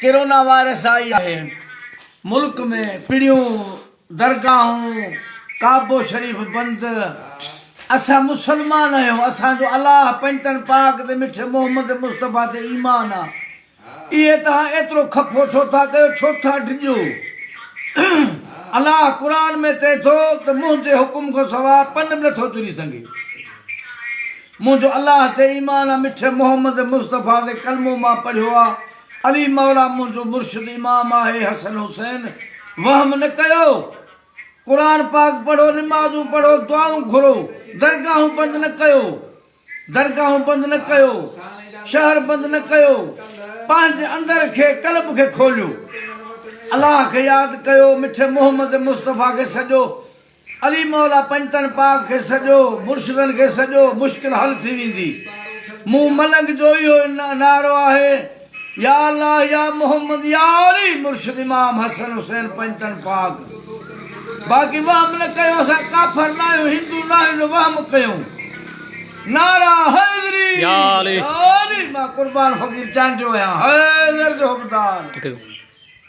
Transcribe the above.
corona virus आई है मुल्क में पीढ़ियों दरगाहों काबो शरीफ बंद असा मुसलमान आहियूं असांजो अलाह पंजतन पाक ते मिठे मोहम्मद मुस्तफ़ा ते ईमान आहे इहे तव्हां एतिरो खफ़ो छो था कयो छो था डिॼो अलाह क़ुर में चए थो त मुंहिंजे हुकुम खां सवाइ पन बि नथो तुरी सघे मुंहिंजो अलाह ते ईमान आहे मिठे मोहम्मद मुस्तफ़ा ते कलमो मां पढ़ियो आहे अली मौला मुंहिंजो मुर्शिद इमाम आहे हसन हुसैन वहम न कयो क़ुर पाक पढ़ो निमाज़ूं पढ़ो दुआऊं घुरो दरगाहूं बंदि न कयो दरगाहूं बंदि न कयो शहर बंदि न कयो पंहिंजे अंदर खे क़ल्ब खे खोलियो अलाह खे यादि कयो मिठे मोहम्मद मुस्तफ़ा खे सॼो अली मौला पंजतन पाक खे सॼो मुर्शिदनि खे सॼो मुश्किल हल थी वेंदी मूं मलंग जो इहो नारो आहे या अल्लाह या मोहम्मद या अली मुर्शिद इमाम हसन हुसैन पंजतन पाक बाक़ी वहम न कयो असां काफ़र न आहियूं हिंदू न आहियूं वहम कयूं नारा हैदरी मां कुर्बान फ़कीर चांडियो आहियां हैदर जो हक़दार